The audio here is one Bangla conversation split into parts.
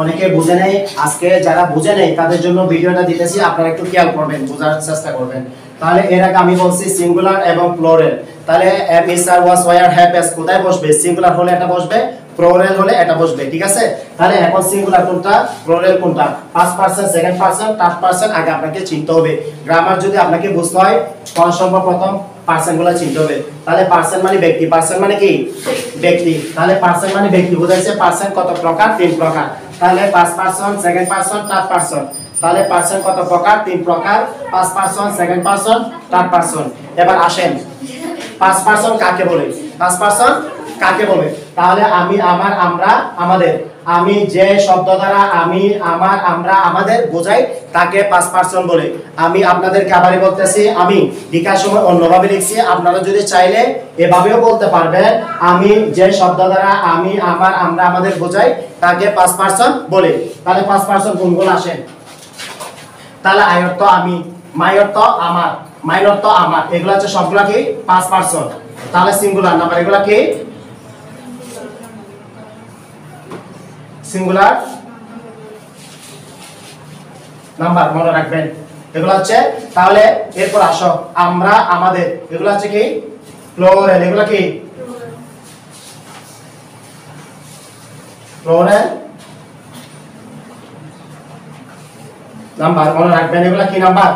অনেকে বুঝে নেই, আজকে যারা বুঝে নেই তাদের জন্য ভিডিওটা দিতেছি, আপনারা একটু খেয়াল করবেন, বোঝার চেষ্টা করবেন। তাহলে এর আগে আমি বলছি সিঙ্গুলার এবং প্লুরাল। তাহলে am is are was were have has কোথায় বসবে? সিঙ্গুলার হলে এটা বসবে, প্লুরাল হলে এটা বসবে, ঠিক আছে? তাহলে এখন সিঙ্গুলার কোনটা, প্লুরাল কোনটা, first person, second person, third person আগে আপনাকে চিনতে হবে। গ্রামার যদি আপনাকে বুঝতে হয় সর্বপ্রথম পারসন গুলো চিনতে হবে। তাহলে পারসন মানে ব্যক্তি, পারসন মানে কি ব্যক্তি। তাহলে পারসন মানে ব্যক্তি বোঝাইছে। পারসন কত প্রকার? তিন প্রকার। তাহলে first person, second person, third person. তাহলে পারসন কত প্রকার? তিন প্রকার। First person, second person, third person. এবার আসেন ফার্স্ট পারসন কাকে বলে? ফার্স্ট পারসন কাকে বলে? তাহলে আমি, আমার, আমরা, আমাদের। আমি যে শব্দ দ্বারা আমি, আমার, আমরা, আমাদের বোঝাই তাকে ফার্স্ট পারসন বলে। আমি আপনাদেরকে আবারই বলতেছি, আমি লেখার সময় অন্যভাবে লিখছি, আপনারা যদি চাইলে এভাবেও বলতে পারবেন। আমি যে শব্দ দ্বারা আমি, আমার, আমরা, আমাদের বোঝাই তাকে ফার্স্ট পারসন বলে। তাহলে ফার্স্ট পারসন কোনগুলো আসেন? তাহলে আই অর্থ আমি, মাই অর্থ আমার, মাইন অর্থ আমার, এগুলো হচ্ছে সবগুলা কি ফার্স্ট পারসন। তাহলে সিঙ্গুলার নাম্বার, এগুলা কি সিঙ্গুলার নাম্বার, মনে রাখবেন এগুলো হচ্ছে। তাহলে এরপর আসো আমরা, আমাদের, এগুলো হচ্ছে কি প্লুরাল। এগুলো কি প্লুরাল নাম্বার, মনে রাখবেন এগুলো কি নাম্বার।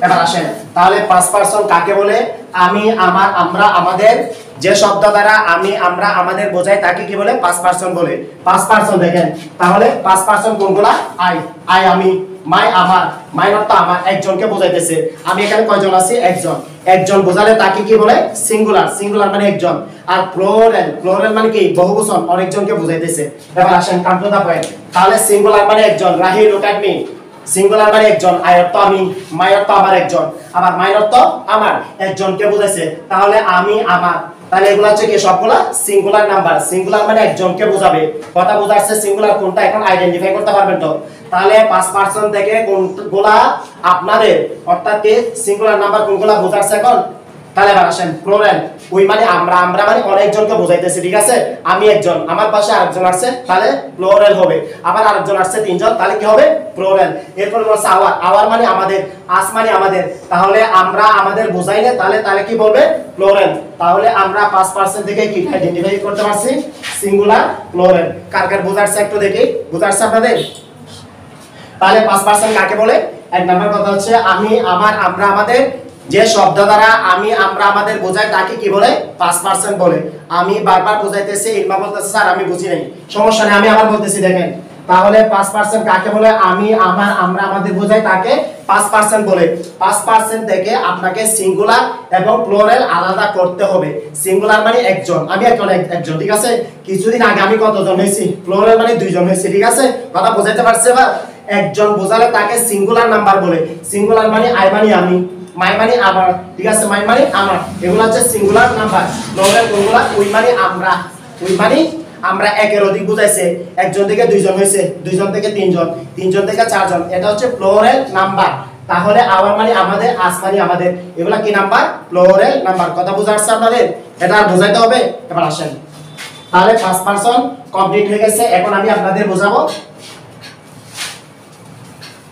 এবার আসেন তাহলে ফার্স্ট পারসন কাকে বলে? আমি, আমার, আমরা, আমাদের যে শব্দ দ্বারা আমি, আমরা, আমাদের বোঝাই তাকে কি বলে? ফার্স্ট পারসন বলে। ফার্স্ট পারসন দেখেন তাহলে ফার্স্ট পারসন কোনগুলা? আই, আই আমি, মাই আমার, মাই অর্থ আমার, একজনকে বোঝাইতেছে। আমি এখানে কয়জন আছি? একজন। একজন বোঝালে তাকে কি বলে? সিঙ্গুলার, সিঙ্গুলার মানে একজন। আর প্লুরাল, প্লুরাল মানে কি বহুবচন, অনেকজনকে বোঝাইতেছে। এবার আসেন কাম টু দা পয়েন্ট। তাহলে সিঙ্গুলার মানে একজন, Rahi look at me. Singular মানে একজন, আই অর্থ আমি, মাই অর্থ আমার একজন, আবার মাই অর্থ আমার, একজনকে বোঝাইছে। তাহলে আমি, আমার, তাহলে এগুলো হচ্ছে কি সবগুলা সিঙ্গুলার নাম্বার। সিঙ্গুলার মানে একজনকে বোঝাবে। কথা বোঝাচ্ছে সিঙ্গুলার কোনটা এখন আইডেন্টিফাই করতে পারবেন তো? তাহলে ফার্স্ট পারসন থেকে কোনগুলা আপনাদের, অর্থাৎ কি সিঙ্গুলার নাম্বার কোনগুলা বোঝাচ্ছে এখন? তাহলে এবার আসেন প্লুরাল, ওই মানে আমরা, আমরা মানে অনেকজনকে বোঝাইতেছে, ঠিক আছে? আমি একজন, আমার পাশে আরেকজন আসছে, তাহলে প্লুরাল হবে। আবার আরেকজন আসছে, তিনজন, তাহলে কি হবে? প্লুরাল। এরপর হচ্ছে আওয়ার, আওয়ার মানে আমাদের, আস মানে আমাদের। তাহলে আমরা আমাদের বোঝাইলে তাহলে তাহলে কি বলবে? প্লুরাল। তাহলে আমরা ফার্স্ট পারসন থেকে কি আইডেন্টিফাই করতে পারছি? Singular, plural. কার কার বোঝাচ্ছে একটু দেখি, বোঝাচ্ছে আপনাদের? তাহলে ফার্স্ট পারসন কাকে বলে? এক নাম্বার কথা হচ্ছে আমি, আমার, আমরা, আমাদের যে শব্দ দ্বারা আমি, আমরা, আমাদের বোঝাই তাকে কি বলে? ফার্স্ট পারসন বলে। আমি বারবার বোঝাইতেছি, ইলমা বলতেছে স্যার আমি বুঝি নাই, সমস্যা নেই, আমি আবার বলতেছি দেখেন। তাহলে ফার্স্ট পারসন কাকে বলে? আমি, আমার, আমরা, আমাদের বোঝাই তাকে ফার্স্ট পারসন বলে। ফার্স্ট পারসন থেকে আপনাকে সিঙ্গুলার এবং প্লুরাল আলাদা করতে হবে। সিঙ্গুলার মানে একজন, আমি একজন, ঠিক আছে? কিছুদিন আগে আমি কতজন হয়েছি? প্লুরাল মানে দুইজন হয়েছি, ঠিক আছে? কথা বোঝাইতে পারছে? এবার একজন বোঝালে তাকে সিঙ্গুলার নাম্বার বলে। সিঙ্গুলার মানে আই মানে আমি, মাই মানে আমার, ঠিক আছে? মাই মানে আমার, এগুলো হচ্ছে সিঙ্গুলার নাম্বার। প্লুরাল কোনগুলা? উই মানে আমরা, উই মানে আমরা, একের অধিক বুঝাইছে। একজন থেকে দুইজন হয়েছে, দুইজন থেকে তিনজন, তিনজন থেকে চারজন, এটা হচ্ছে প্লুরাল নাম্বার। তাহলে আওয়ার মানে আমাদের, আস মানে আমাদের, এগুলা কি নাম্বার? Plural number. কথা বুঝা আসছে আপনাদের? এটা আর বোঝাইতে হবে? এবার আসেন তাহলে ফার্স্ট পারসন কমপ্লিট হয়ে গেছে, এখন আমি আপনাদের বোঝাবো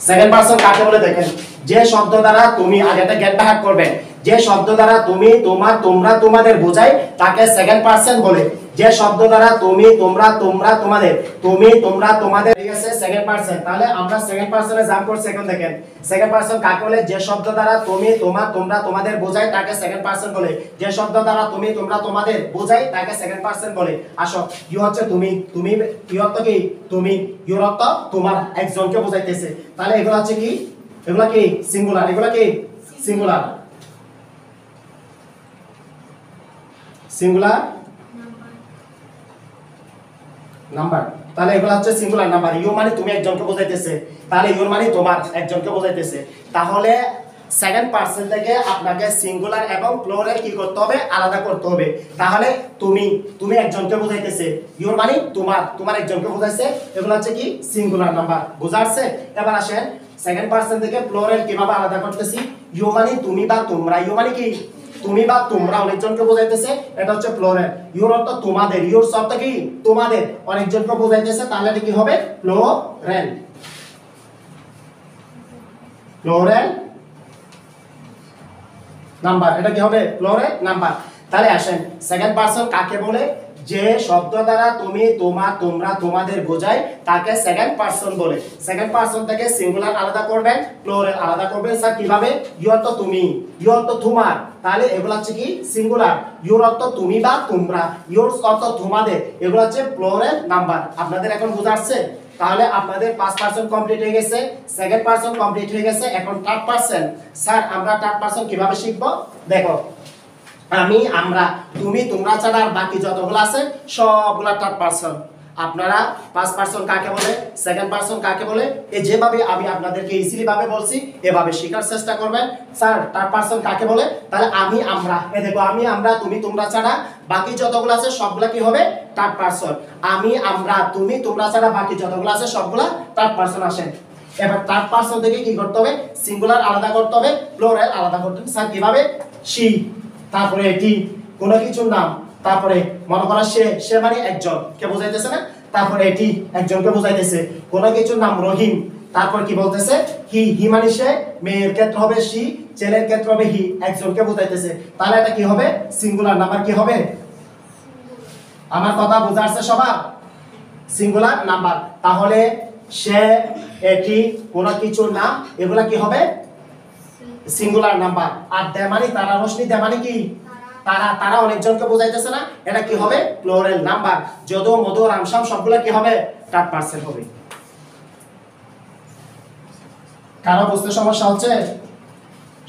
সেকেন্ড পারসন কাকে বলে। দেখেন যে শব্দ দ্বারা তুমি, আগে একটা গেট বাই হার্ট করবেন, যে শব্দ দ্বারা তুমি, তোমার, তোমরা, তোমাদের বোঝাই তাকে সেকেন্ড পারসন বলে। যে শব্দ দ্বারা তুমি, তোমরা, তোমরা, তোমাদের, তুমি, তোমরা, তোমাদের, ঠিক আছে? Second person. তাহলে আমরা সেকেন্ড পারসনে জাম্প করছি। এখন দেখেন সেকেন্ড পারসন কাকে বলে? যে শব্দ দ্বারা তুমি, তোমার, তোমরা, তোমাদের বোঝাই তাকে সেকেন্ড পারসন বলে। যে শব্দ দ্বারা তুমি, তোমরা, তোমাদের বোঝাই তাকে সেকেন্ড পারসন বলে। আসো, ইউ হচ্ছে তুমি, তুমি, ইউ অর্থ কি? তুমি, ইউর অর্থ তোমার, একজনকে বোঝাইতেছে। তাহলে এগুলো হচ্ছে কি? এগুলা কি সিঙ্গুলার, এগুলা কি সিঙ্গুলার, সিঙ্গুলার নাম্বার। তাহলে এগুলা হচ্ছে সিঙ্গুলার নাম্বার। ইউ মানে তুমি, একজনকে বোঝাইতেছে। তাহলে ইউর মানে তোমার, একজনকে বোঝাইতেছে। তাহলে সেকেন্ড পারসন থেকে আপনাকে সিঙ্গুলার এবং প্লুরাল কি করতে হবে? আলাদা করতে হবে। তাহলে তুমি, তুমি একজনকে বোঝাইতেছে, ইউর মানে তোমার, তোমার একজনকে বোঝাইছে, এগুলো হচ্ছে কি সিঙ্গুলার নাম্বার। বুঝা আসছে? এবার আসেন সেকেন্ড পারসন থেকে প্লুরাল কিভাবে আলাদা করতেছি। ইউ মানে তুমি বা তোমরা, ইউ মানে কি তুমি বা তোমরা অনেকজনকে বোঝাইতেছে, এটা হচ্ছে প্লুরাল। ইউর অর্থ তোমাদের, ইউর শব্দ কি তোমাদের, অনেকজনকে বোঝাইতেছে, তাহলে এটা কি হবে প্লুরাল। প্লুরাল নাম্বার, এটা কি হবে প্লুরাল নাম্বার। তাহলে আসেন সেকেন্ড পারসন কাকে বলে? যে শব্দ দ্বারা তুমি, তোমার, তোমরা, তোমাদের বোঝায় তাকে সেকেন্ড পারসন বলে। সেকেন্ড পারসন থেকে সিঙ্গুলার আলাদা করবেন, প্লুরাল আলাদা করবেন। স্যার কিভাবে? ইউ অর্থ তুমি, ইউ অর্থ তোমার, তাহলে এগুলো হচ্ছে কি সিঙ্গুলার। ইউর অর্থ তুমি বা তোমরা, ইউর অর্থ তোমাদের, এগুলো হচ্ছে প্লুরাল নাম্বার। আপনাদের এখন বোঝা আসছে? তাহলে আপনাদের ফার্স্ট পারসন কমপ্লিট হয়ে গেছে, সেকেন্ড পারসন কমপ্লিট হয়ে গেছে, এখন থার্ড পারসন। স্যার আমরা থার্ড পারসন কিভাবে শিখবো? দেখো, আমি, আমরা, তুমি, তোমরা ছাড়া আর বাকি যতগুলো আছে সবগুলা থার্ড পারসন। আপনারা ফার্স্ট পারসন কাকে বলে, সেকেন্ড পারসন কাকে বলে, এই যেভাবে আমি আপনাদেরকে ইজিলি ভাবে বলছি এভাবে শেখার চেষ্টা করবেন। স্যার থার্ড পারসন কাকে বলে? তাহলে আমি, আমরা, এই দেখো আমি, আমরা, তুমি, তোমরা ছাড়া বাকি যতগুলো আছে সবগুলা কি হবে থার্ড পারসন। আমি, আমরা, তুমি, তোমরা ছাড়া বাকি যতগুলো আছে সবগুলা থার্ড পারসন আসেন। এবার থার্ড পারসন থেকে কি করতে হবে? সিঙ্গুলার আলাদা করতে হবে, প্লুরাল আলাদা করতে হবে। স্যার কিভাবে? শি, তারপরে এটি কোনো কিছুর নাম, তারপরে মনে করা সে, সে মানে একজন কে বোঝাইতেছে না, তারপরে এটি একজনকে বোঝাইতেছে। কোনো কিছুর নাম রহিম, তারপর কি বলতেছে? হি, হি মানে সে, মেয়ের ক্ষেত্রে হবে সি, ছেলের ক্ষেত্রে হবে হি, একজনকে বোঝাইতেছে। তাহলে এটা কি হবে? Singular number. কি হবে? আমার কথা বোঝা আসছে সবার? Singular number. তাহলে সে, এটি, কোনো কিছুর নাম, এগুলা কি হবে সিঙ্গুলার নাম্বার। আর দেমানি, তারা, রশ্মি, দেমানি কি তারা, তারা অনেকজনকে বোঝাইতেছে না, এটা কি হবে প্লুরাল নাম্বার। যদু, মধু, রামশ্যাম সবগুলা কি হবে থার্ড পারসন হবে। কারো বুঝতে সমস্যা হচ্ছে?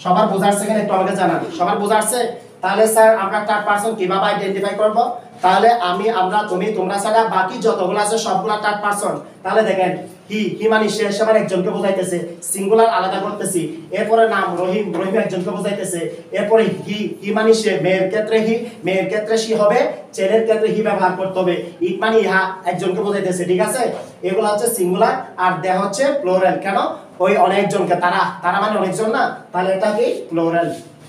সবার বোঝা আসছে কিনা একটু আমাকে জানান। সবার বোঝা আসছে? তাহলে স্যার আমরা থার্ড পারসন কিভাবে আইডেন্টিফাই করব? তাহলে আমি, আমরা, তুমি, তোমরা ছাড়া বাকি যতগুলো আছে সবগুলা থার্ড পারসন। তাহলে দেখেন হি, হি মানে সে, সে মানে একজনকে বোঝাইতেছে, সিঙ্গুলার আলাদা করতেছি। এরপরে নাম রহিম, রহিম একজনকে বোঝাইতেছে। এরপরে হি, হি মানে সে, মেয়ের ক্ষেত্রে হি, মেয়ের ক্ষেত্রে সি হবে, ছেলের ক্ষেত্রে হি ব্যবহার করতে হবে। ইট মানে ইহা, একজনকে বোঝাইতেছে। ঠিক আছে, এগুলো হচ্ছে সিঙ্গুলার আর দেয়া হচ্ছে প্লুরাল। কেন? ওই অনেকজনকে, তারা, তারা মানে অনেকজন না, তাহলে এটা কি প্লুরাল।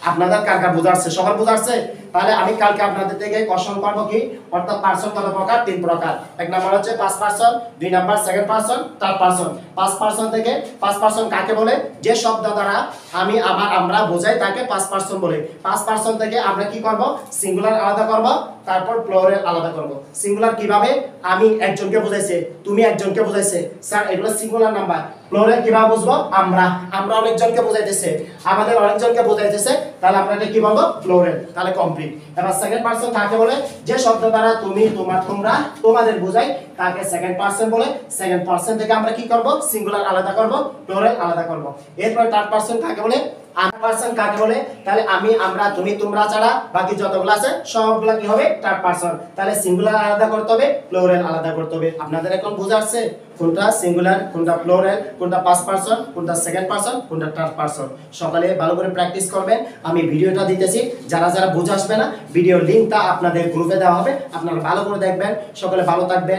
আপনাদের কার কার বোঝা আসছে? সবার বোঝা আসছে? তাহলে আমি কালকে আপনাদের থেকে কোশ্চেন করব কি, অর্থাৎ পারসন কত প্রকার? তিন প্রকার। এক নাম্বার হচ্ছে ফার্স্ট পারসন, দুই number second person, third person. First person থেকে, ফার্স্ট পারসন কাকে বলে? যে শব্দ দ্বারা আমি, আমার, আমরা বোঝাই তাকে ফার্স্ট পারসন বলে। ফার্স্ট পারসন থেকে আমরা কি করব? সিঙ্গুলার আলাদা করব, তারপর প্লুরাল আলাদা করব। সিঙ্গুলার কিভাবে? আমি একজনকে বোঝাইছে, তুমি একজনকে বোঝাইছে, স্যার এগুলো সিঙ্গুলার নাম্বার। প্লুরাল কিভাবে বুঝবো? আমরা, আমরা অনেকজনকে বোঝাইতেছে, আমাদের অনেকজনকে বোঝাইতেছে, তাহলে আমরা এটা কি বলবো প্লুরাল। তাহলে কমপ্লিট। এবার সেকেন্ড পারসন কাকে বলে? যে শব্দ দ্বারা তুমি, তোমার, তোমরা, তোমাদের বোঝাই তাকে সেকেন্ড পারসন বলে। সেকেন্ড পারসন থেকে আমরা কি করব? সিঙ্গুলার আলাদা করব, প্লুরাল আলাদা করব। এরপর থার্ড পারসন কাকে বলে? থার্ড পারসন কাকে বলে? তাহলে আমি, আমরা, তুমি, তোমরা ছাড়া বাকি যতগুলো আছে সবগুলা কি হবে থার্ড পারসন। তাহলে সিঙ্গুলার আলাদা করতে হবে, প্লুরাল আলাদা করতে হবে। আপনাদের এখন বোঝা আসছে কোনটা সিঙ্গুলার, কোনটা প্লুরাল, কোনটা ফার্স্ট পারসন, কোনটা সেকেন্ড পারসন, কোনটা থার্ড পারসন। সকালে ভালো করে প্র্যাকটিস করবেন। আমি ভিডিওটা দিতেছি, যারা যারা বুঝে আসবে না ভিডিওর লিংকটা আপনাদের গ্রুপে দেওয়া হবে, আপনারা ভালো করে দেখবেন। সকালে ভালো থাকবেন।